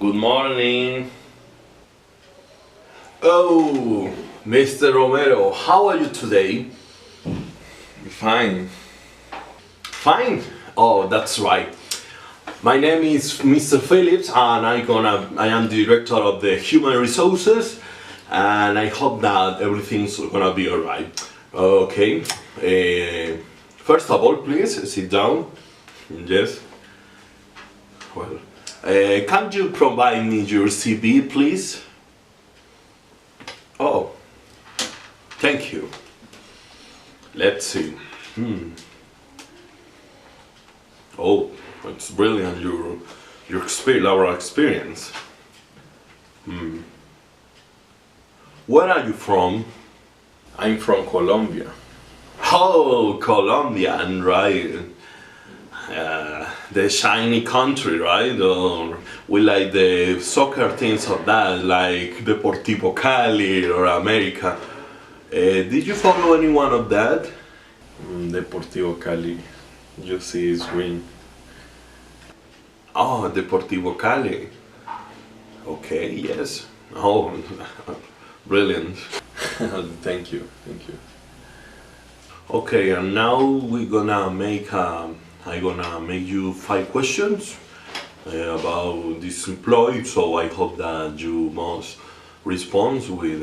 Good morning. Oh, Mr. Romero, how are you today? Fine. Fine? Oh, that's right. My name is Mr. Phillips, and I am the director of the human resources, and I hope that everything's gonna be alright. Okay. First of all, please sit down. Yes. Well, can you provide me your CV, please? Oh, thank you. Let's see. Oh, it's brilliant. Your experience, our experience. Where are you from? I'm from Colombia. Oh, Colombian, right? The shiny country, right? We like the soccer teams of that, like Deportivo Cali or America. Did you follow any one of that? Deportivo Cali. You see is green. Oh, Deportivo Cali. Okay, yes. Oh, brilliant. Thank you, thank you. Okay, and now I'm gonna make you 5 questions about this employee. So I hope that you must respond with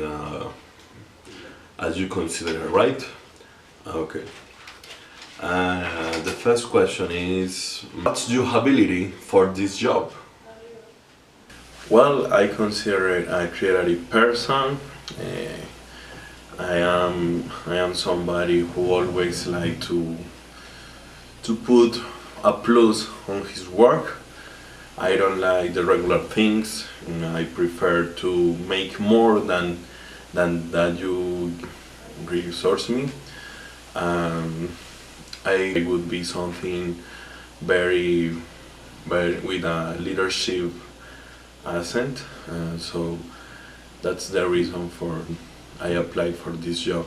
as you consider, right? Okay. The first question is, what's your ability for this job? Well, I consider it a creative person. I am somebody who always like to put a plus on his work. I don't like the regular things. I prefer to make more than that you resource me. I would be something very, very with a leadership accent. So that's the reason for I applied for this job.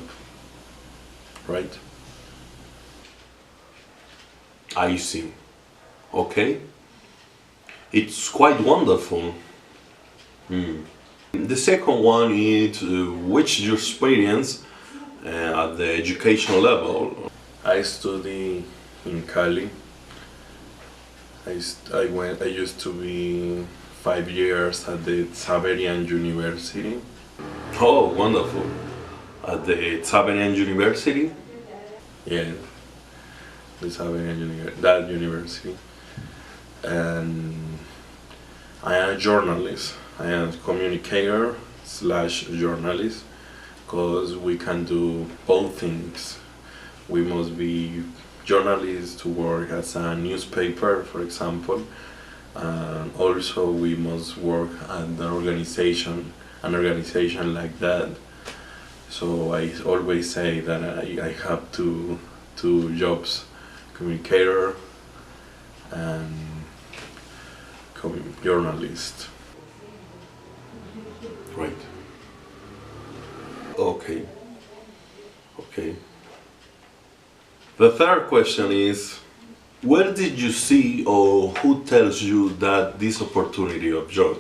Right? I see. Okay. It's quite wonderful. The second one is which your experience at the education level. I study in Cali. I used to be 5 years at the Xaverian University. Oh, wonderful. At the Xaverian University. Yeah, the that university. And I am a journalist. I am a communicator slash journalist because we can do both things. We must be journalists to work as a newspaper, for example, and also we must work at an organization like that. So I always say that I have two jobs, communicator and journalist. Right. Okay. Okay. The third question is, where did you see or who tells you that this opportunity of job?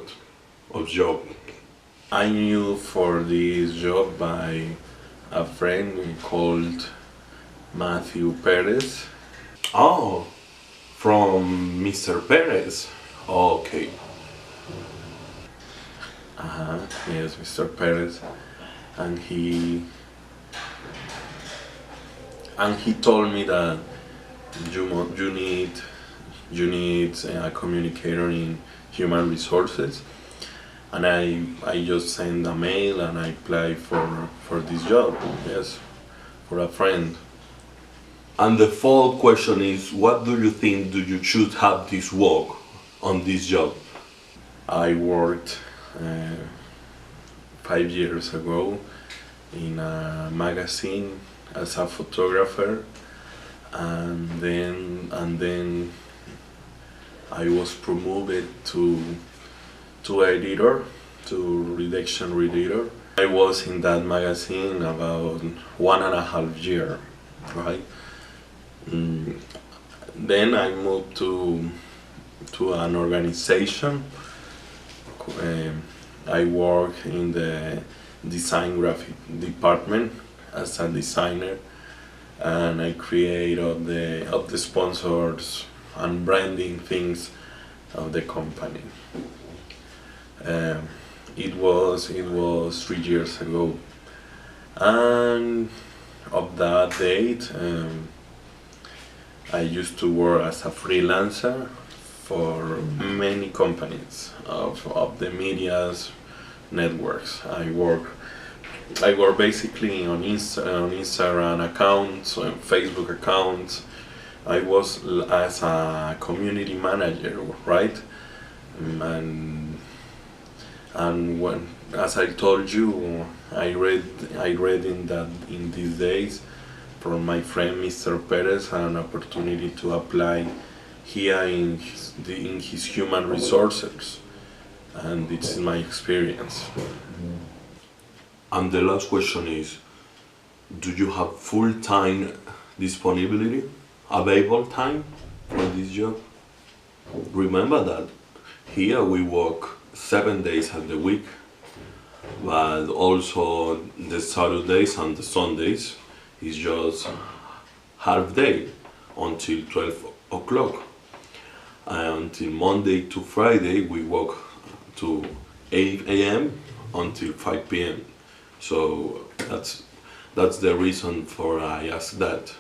I knew for this job by a friend called Matthew Perez. Oh, from Mr. Perez. Okay. Yes, Mr. Perez, and he told me that you need a communicator in human resources, and I just sent a mail and I applied for this job. Yes, for a friend. And the fourth question is, what do you think do you should have this work on this job? I worked 5 years ago in a magazine as a photographer, and then I was promoted to editor, to redaction editor. I was in that magazine about 1.5 year, right? Then I moved to an organization I work in the design graphic department as a designer, and I create all the sponsors and branding things of the company. It was 3 years ago, and of that date, I used to work as a freelancer for many companies of the media's networks. I work basically on Instagram accounts, on Facebook accounts. I was as a community manager, right? And when, as I told you, I read in these days from my friend Mr. Perez an opportunity to apply here in his human resources, and it's my experience. And the last question is, do you have full-time disponibility, available time for this job? Remember that here we work 7 days of the week, but also the Saturdays and the Sundays is just half day until 12 o'clock. And until Monday to Friday we work to 8 a.m. until 5 p.m. So that's the reason for I ask that.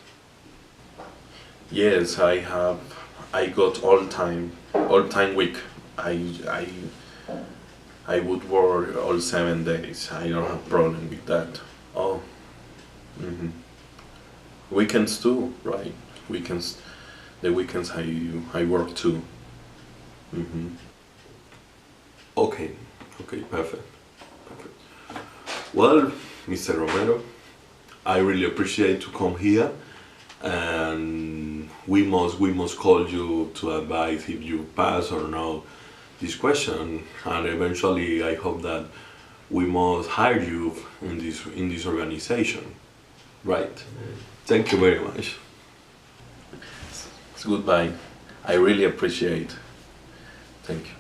Yes, I got all time week. I would work all 7 days. I don't have problem with that. Oh, weekends too, right? The weekends I work too. Okay, perfect. Well, Mr. Romero, I really appreciate to come here, and we must call you to advise if you pass or no this question, and eventually I hope that we must hire you in this organization, right? Thank you very much. Goodbye. I really appreciate. Thank you.